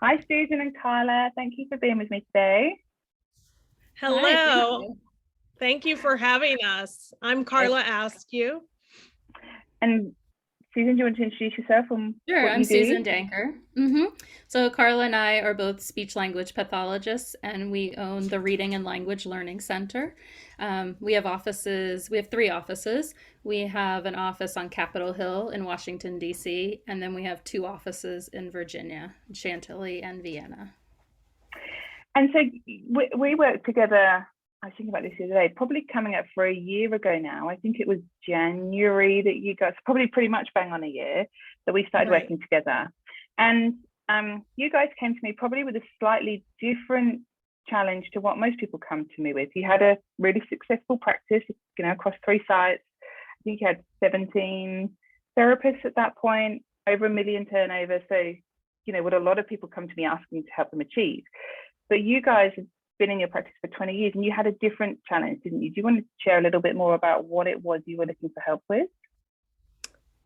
Hi, Susan and Carla. Thank you for being with me today. Hi, thank Hello. you. Thank you for having us. I'm Yes. Carla Askew. And Susan, do you want to introduce yourself and Sure, what I'm you do? Susan Danker. So Carla and I are both speech language pathologists, and we own the Reading and Language Learning Center. We have offices, we have three offices. We have an office on Capitol Hill in Washington, D.C., and then we have two offices in Virginia, Chantilly and Vienna. And so we worked together. I was thinking about this the other day, probably coming up for a year ago now. I think it was January that you guys, probably pretty much bang on a year, that we started Right. working together. And you guys came to me probably with a slightly different challenge to what most people come to me with. You had a really successful practice, across three sites. I think you had 17 therapists at that point, over 1 million turnover. So, what a lot of people come to me asking to help them achieve. But you guys have been in your practice for 20 years and you had a different challenge, didn't you? Do you want to share a little bit more about what it was you were looking for help with?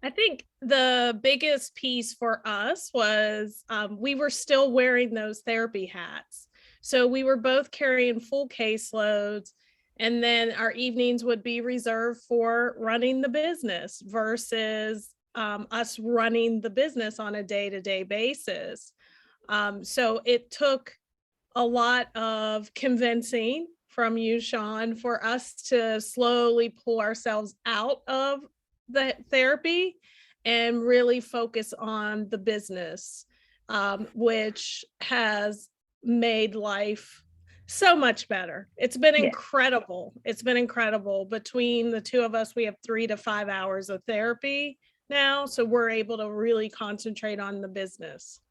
I think the biggest piece for us was we were still wearing those therapy hats. So we were both carrying full caseloads, and then our evenings would be reserved for running the business versus us running the business on a day-to-day basis. So it took a lot of convincing from you, Sean, for us to slowly pull ourselves out of the therapy and really focus on the business, which has made life so much better. It's been Yeah. incredible. It's been incredible. Between the two of us, we have 3 to 5 hours of therapy now. So we're able to really concentrate on the business.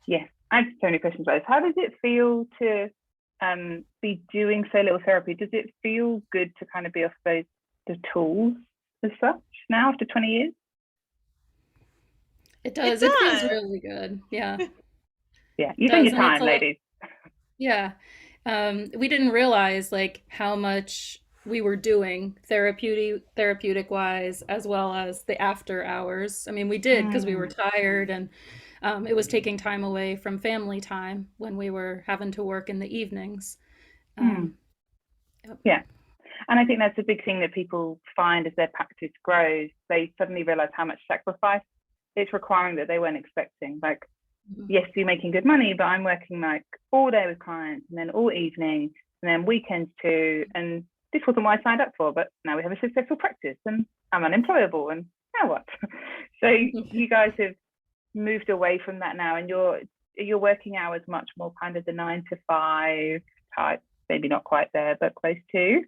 Yeah. I have so many questions about this. How does it feel to be doing so little therapy? Does it feel good to kind of be off the tools as such now after 20 years? It It does, it feels does. really good. Yeah, it Yeah. You've done does. your And it's time, a lot, ladies. yeah. We didn't realize like how much we were doing therapeutic wise, as well as the after hours. I mean, we did because we were Mm, tired, and it was taking time away from family time when we were having to work in the evenings. mm. Um, yep. Yeah. And I think that's a big thing that people find as their practice grows. They suddenly realize how much sacrifice it's requiring that they weren't expecting. Like, Mhm. yes, you're making good money, but I'm working like all day with clients and then all evening and then weekends too. And this wasn't what I signed up for, but now we have a successful practice and I'm unemployable. And now what? So you guys have moved away from that now, and your working hours much more kind of the 9 to 5 type, maybe not quite there, but close to.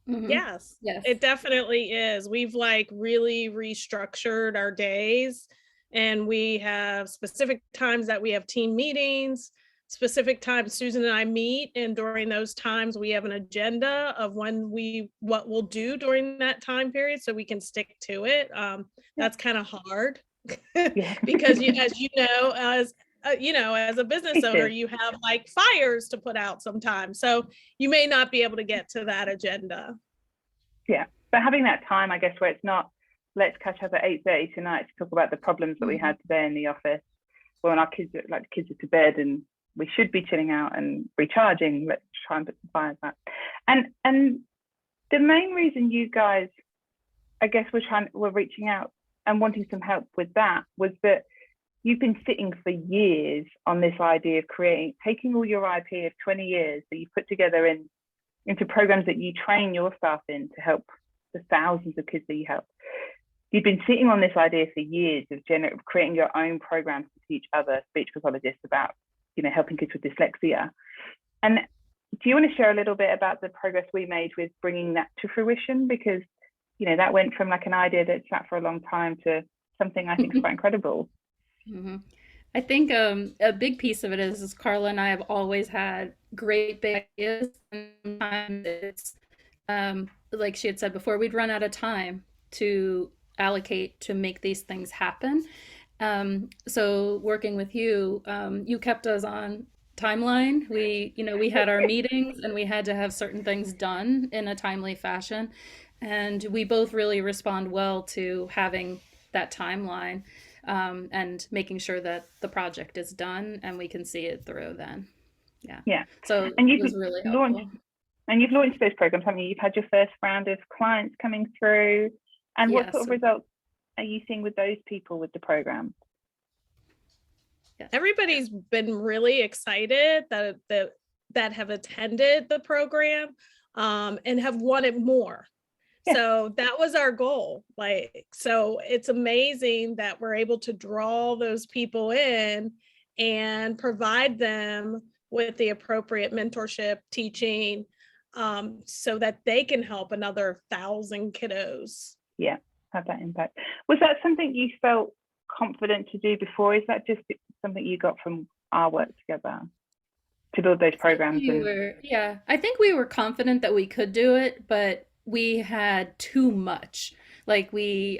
Mhm. Yes, Yes. it definitely is. We've like really restructured our days, and we have specific times that we have team meetings, specific times Susan and I meet, and during those times we have an agenda of what we'll do during that time period so we can stick to it. Yeah. That's kind of hard Yeah. because as you know, as a business It owner, is. you have like fires to put out sometimes. So you may not be able to get to that agenda. Yeah. But having that time, I guess, where it's not, let's catch up at 8:30 tonight to talk about the problems that we Mhm. had today in the office. When our kids like the kids are to bed and we should be chilling out and recharging, let's try and put some fires back. And the main reason you guys, I guess, were reaching out and wanting some help with that was that you've been sitting for years on this idea of taking all your IP of 20 years that you put together into programs that you train your staff in to help the thousands of kids that you help. You've been sitting on this idea for years of creating your own programs to teach other speech pathologists about, helping kids with dyslexia. And do you want to share a little bit about the progress we made with bringing that to fruition? Because, that went from like an idea that sat for a long time to something I think is quite incredible. Mhm. I think a big piece of it is Carla and I have always had great big ideas. And sometimes it's like she had said before, we'd run out of time to allocate to make these things happen. So working with you, you kept us on timeline. We had our meetings and we had to have certain things done in a timely fashion. And we both really respond well to having that timeline. and making sure that the project is done and we can see it through then. Yeah. So And it you've was really launched helpful. and you've launched those programs, haven't you? You've had your first round of clients coming through. And what sort of results are you seeing with those people with the program? Everybody's been really excited that have attended the program and have wanted more. So that was our goal. So it's amazing that we're able to draw those people in and provide them with the appropriate mentorship, teaching, so that they can help another 1,000 kiddos. Yeah, have that impact. Was that something you felt confident to do before? Is that just something you got from our work together to build those programs? I think we were confident that we could do it, but we had too much. Like you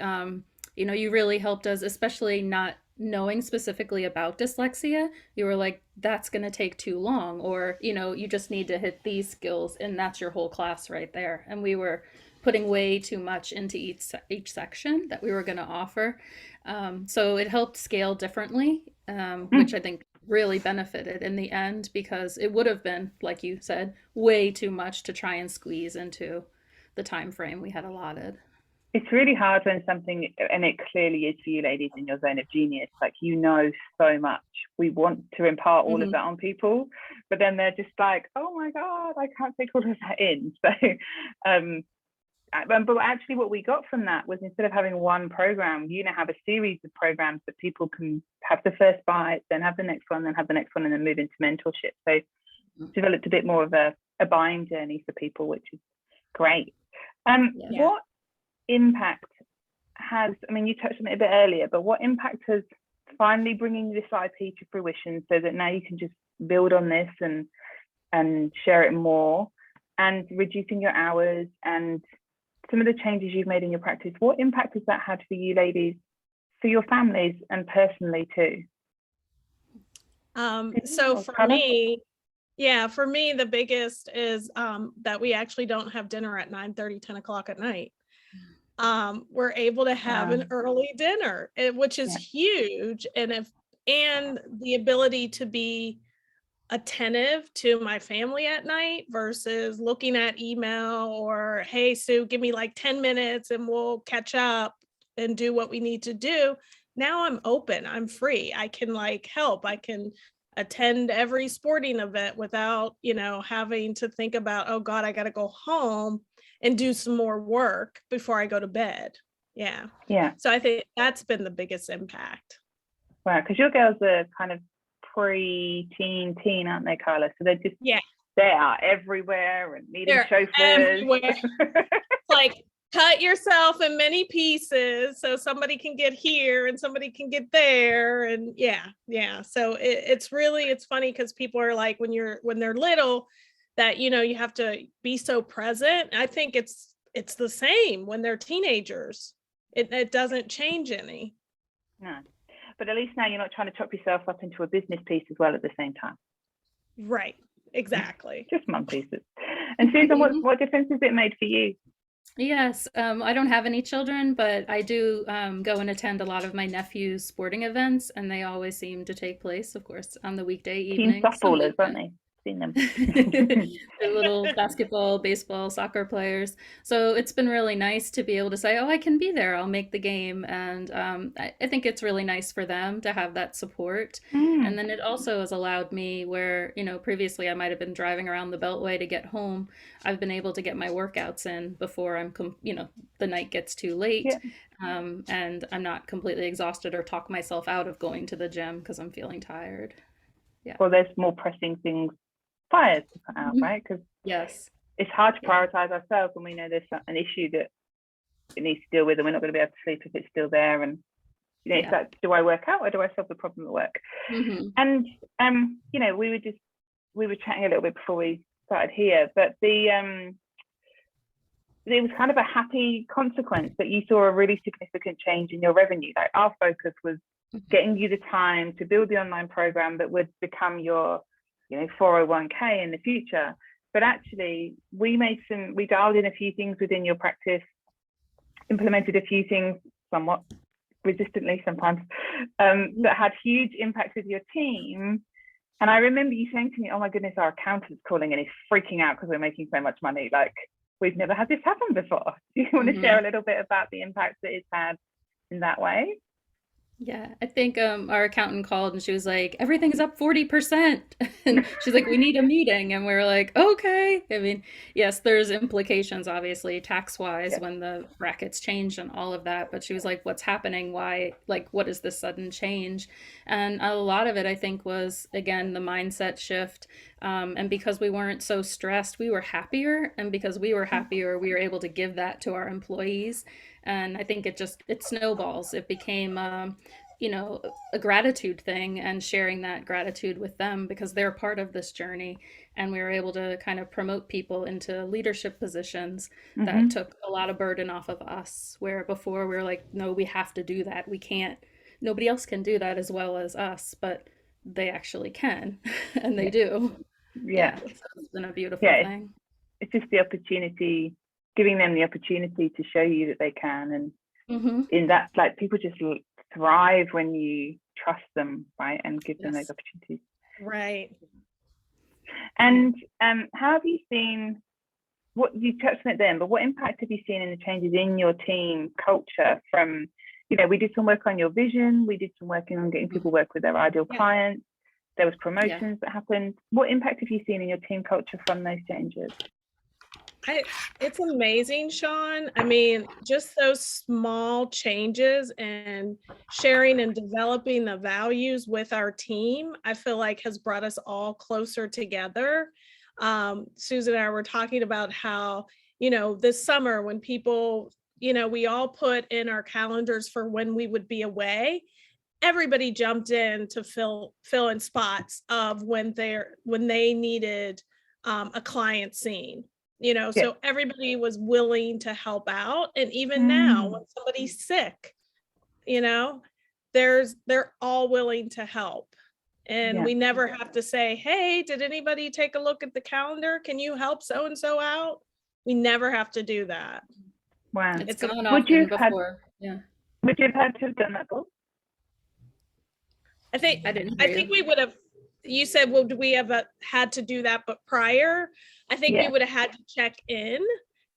really helped us, especially not knowing specifically about dyslexia. You were like, that's going to take too long, or you just need to hit these skills and that's your whole class right there. And we were putting way too much into each section that we were going to offer. So it helped scale differently, which I think really benefited in the end, because it would have been, like you said, way too much to try and squeeze into the time frame we had allotted. It's really hard when something, and it clearly is for you ladies in your zone of genius, like so much. We want to impart all of that on people, but then they're just like, oh my God, I can't take all of that in. So but actually what we got from that was, instead of having one program, you now have a series of programs that people can have the first bite, then have the next one, then have the next one, and then move into mentorship. So developed a bit more of a buying journey for people, which is great. What impact has, you touched on it a bit earlier, but what impact has finally bringing this IP to fruition, so that now you can just build on this and share it more, and reducing your hours and some of the changes you've made in your practice, what impact has that had for you ladies, for your families, and personally too? So for me, the biggest is that we actually don't have dinner at 9:30, 10 o'clock at night. We're able to have an early dinner, which is huge. And the ability to be attentive to my family at night versus looking at email or, hey, Sue, give me like 10 minutes and we'll catch up and do what we need to do. Now I'm open, I'm free. I can help. I can attend every sporting event without, having to think about, oh God, I got to go home and do some more work before I go to bed. Yeah. So I think that's been the biggest impact. Wow, because your girls are kind of pre-teen, aren't they, Carla? So they're just they are everywhere and needing chauffeurs. Everywhere. Cut yourself in many pieces so somebody can get here and somebody can get there, and so it's funny because people are like, when they're little, that you have to be so present. I think it's the same when they're teenagers. It doesn't change any. No, but at least now you're not trying to chop yourself up into a business piece as well at the same time. Right, exactly. Just mum pieces. And Susan, what difference has it made for you? Yes, I don't have any children, but I do go and attend a lot of my nephew's sporting events, and they always seem to take place, of course, on the weekday evenings. Team softballers, aren't they? Seen them. They're little basketball, baseball, soccer players. So it's been really nice to be able to say, oh, I can be there. I'll make the game. And I think it's really nice for them to have that support. And then it also has allowed me where, previously I might have been driving around the Beltway to get home. I've been able to get my workouts in before the night gets too late. And I'm not completely exhausted or talk myself out of going to the gym because I'm feeling tired. Yeah. Well, there's more pressing things, fires to put out, right? Because it's hard to prioritize ourselves when we know there's an issue that it needs to deal with, and we're not going to be able to sleep if it's still there. And it's like, do I work out or do I solve the problem at work? And we were chatting a little bit before we started here, but it was kind of a happy consequence that you saw a really significant change in your revenue. Like, our focus was getting you the time to build the online program that would become your 401k in the future. But actually we dialed in a few things within your practice, implemented a few things somewhat resistantly sometimes, that had huge impact with your team. And I remember you saying to me, oh my goodness, our accountant's calling and he's freaking out because we're making so much money. Like, we've never had this happen before. Do you want to share a little bit about the impact that it's had in that way? Yeah, I think our accountant called and she was like, everything's up 40%. And she's like, we need a meeting. And we are like, okay. I mean, yes, there's implications, obviously, tax-wise, Yeah. when the brackets change and all of that. But she was like, what's happening? Why, like, what is this sudden change? And a lot of it, I think, was, again, the mindset shift. And because we weren't so stressed, we were happier. And because we were happier, we were able to give that to our employees. And I think it snowballs. It became, you know, a gratitude thing and sharing that gratitude with them because they're part of this journey. And we were able to kind of promote people into leadership positions that took a lot of burden off of us, where before we were like, no, we have to do that. We can't, nobody else can do that as well as us, but they actually can. And they do. Yeah. So it's been a beautiful Yeah. thing. It's just the opportunity, giving them the opportunity to show you that they can. And in that, like, people just thrive when you trust them, right? And give them those opportunities. Right. And how have you seen, what you touched on it then, but what impact have you seen in the changes in your team culture from, you know, we did some work on your vision, we did some work on getting people work with their ideal clients, there was promotions that happened. What impact have you seen in your team culture from those changes? It's amazing, Sean. I mean, just those small changes and sharing and developing the values with our team, I feel like has brought us all closer together. Susan and I were talking about how, you know, this summer when people, you know, we all put in our calendars for when we would be away. Everybody jumped in to fill in spots of when they needed a client seen. You know, so everybody was willing to help out. And even now, when somebody's sick, you know, they're all willing to help. And we never have to say, hey, did anybody take a look at the calendar? Can you help so-and-so out? We never have to do that. Wow. It's gone often before. Would you have had to have done that, Paul? I think we would have, you said, well, do we have had to do that, but prior? I think we would have had to check in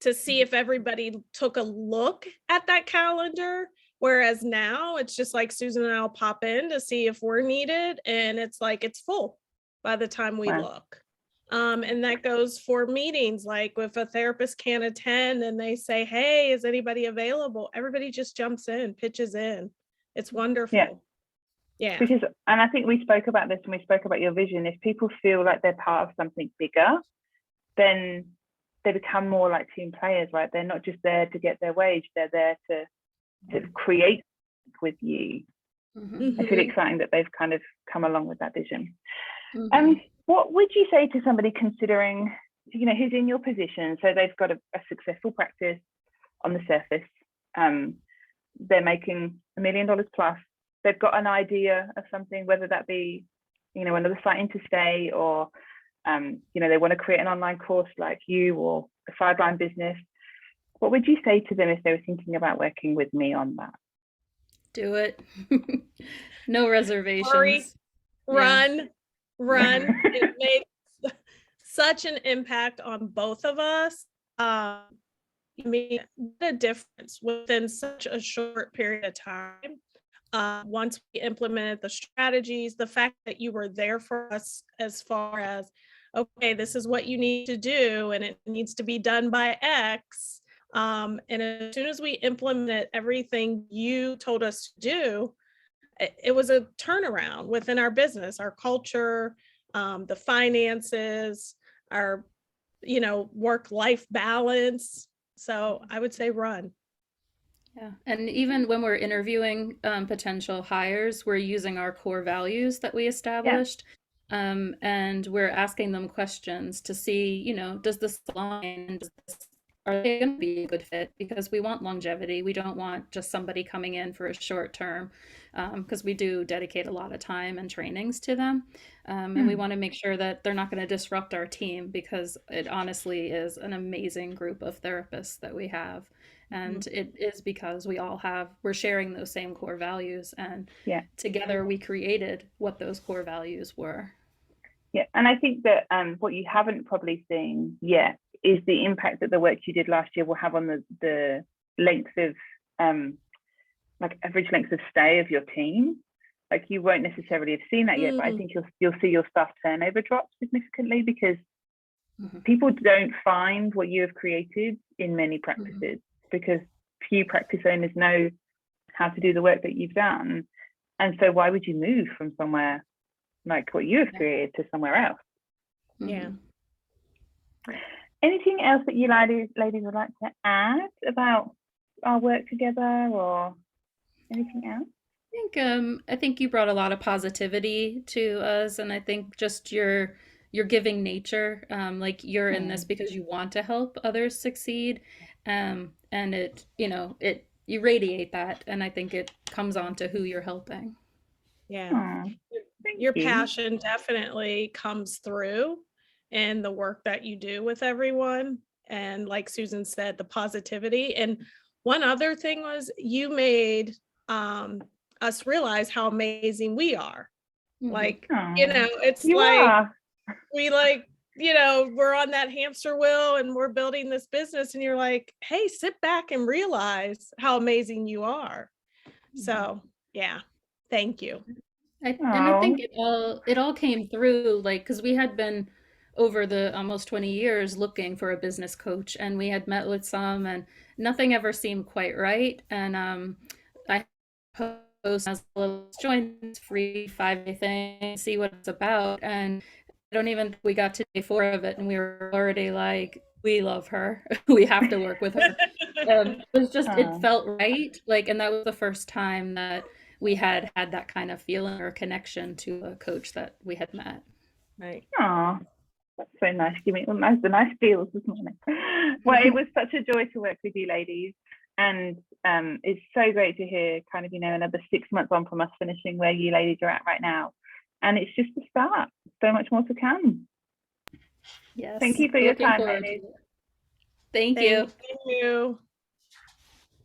to see if everybody took a look at that calendar. Whereas now it's just like Susan and I'll pop in to see if we're needed. And it's like, it's full by the time we look. And that goes for meetings. Like if a therapist can't attend and they say, hey, is anybody available? Everybody just jumps in, pitches in. It's wonderful. Yeah. Because, and I think we spoke about this when we spoke about your vision. If people feel like they're part of something bigger, then they become more like team players, right? They're not just there to get their wage, they're there to create with you. It's really exciting that they've kind of come along with that vision. What would you say to somebody considering, you know, who's in your position? So they've got a successful practice on the surface. They're making $1 million plus. They've got an idea of something, whether that be, you know, another site interstate or, you know, they want to create an online course like you or a sideline business. What would you say to them if they were thinking about working with me on that? Do it. No reservations. Hurry, run. It made such an impact on both of us. I mean, what a difference within such a short period of time. Once we implemented the strategies, the fact that you were there for us as far as, okay, this is what you need to do and it needs to be done by X. And as soon as we implemented everything you told us to do, it was a turnaround within our business, our culture, the finances, our, you know, work-life balance. So I would say run. Yeah. And even when we're interviewing potential hires, we're using our core values that we established. And we're asking them questions to see, you know, does this align? Are they going to be a good fit? Because we want longevity. We don't want just somebody coming in for a short term, because we do dedicate a lot of time and trainings to them. And we want to make sure that they're not going to disrupt our team, because it honestly is an amazing group of therapists that we have. And it is because we're sharing those same core values, and Yeah. together we created what those core values were. Yeah, and I think that what you haven't probably seen yet is the impact that the work you did last year will have on the length of like average length of stay of your team. Like you won't necessarily have seen that yet, but I think you'll see your staff turnover drop significantly, because people don't find what you have created in many practices, because few practice owners know how to do the work that you've done. And so why would you move from somewhere like what you have created to somewhere else? Yeah. Anything else that you ladies would like to add about our work together, or anything else? I think you brought a lot of positivity to us, and I think just your giving nature, like you're in this because you want to help others succeed, and it you radiate that, and I think it comes on to who you're helping. Yeah. Your passion definitely comes through in the work that you do with everyone. And like Susan said, the positivity. And one other thing was you made us realize how amazing we are. Like, it's we we're on that hamster wheel and we're building this business, and you're like, hey, sit back and realize how amazing you are. So yeah, thank you. And I think it all came through, like, because we had been over the almost 20 years looking for a business coach, and we had met with some, and nothing ever seemed quite right. And I post as a little join this free 5-day thing, see what it's about, and I don't even we got to day 4 of it, and we were already like, we love her, we have to work with her. It was just it felt right, like, and that was the first time that we had that kind of feeling or connection to a coach that we had met. Right. Oh, that's so nice. Give me the nice feels this morning. Well, it was such a joy to work with you ladies, and it's so great to hear kind of another 6 months on from us finishing where you ladies are at right now, and it's just the start. So much more to come. Yes. Thank you for your time, ladies. Thank you. Thank you.